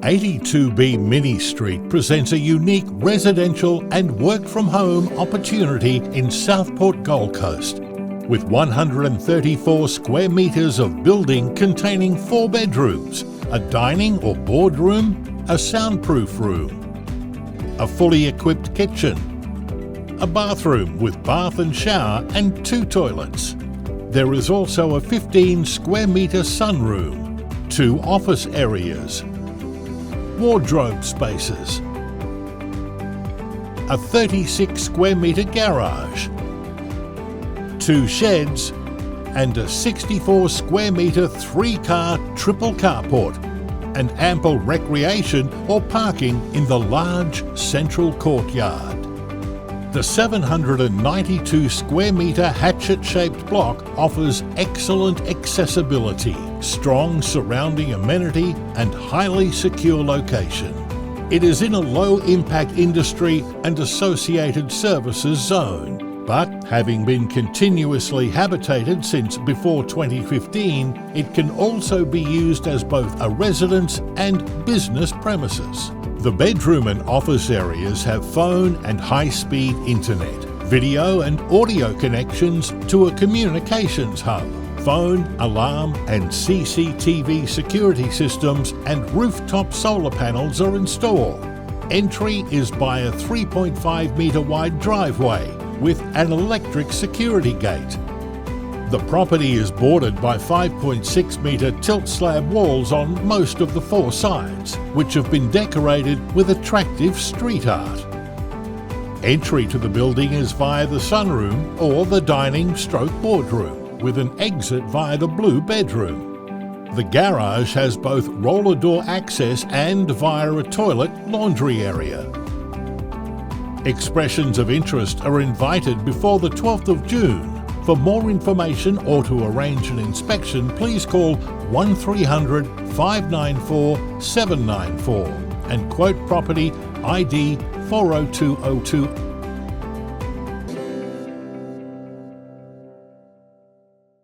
82B Minnie Street presents a unique residential and work-from-home opportunity in Southport Gold Coast, with 134 square metres of building containing 4 bedrooms, a dining or boardroom, a soundproof room, a fully equipped kitchen, a bathroom with bath and shower and 2 toilets. There is also a 15 square metre sunroom, 2 office areas, wardrobe spaces, a 36 square metre garage, 2 sheds and a 64 square metre 3-car triple carport, and ample recreation or parking in the large central courtyard. The 792 square metre hatchet-shaped block offers excellent accessibility, strong surrounding amenity and highly secure location. It is in a low-impact industry and associated services zone, but having been continuously habitated since before 2015, it can also be used as both a residence and business premises. The bedroom and office areas have phone and high-speed internet, video and audio connections to a communications hub, phone, alarm and CCTV security systems, and rooftop solar panels are installed. Entry is by a 3.5 metre wide driveway with an electric security gate. The property is bordered by 5.6 metre tilt slab walls on most of the 4 sides, which have been decorated with attractive street art. Entry to the building is via the sunroom or the dining/boardroom, with an exit via the blue bedroom. The garage has both roller door access and via a toilet laundry area. Expressions of interest are invited before the 12th of June. For more information or to arrange an inspection, please call 1300 594 794 and quote property ID 40202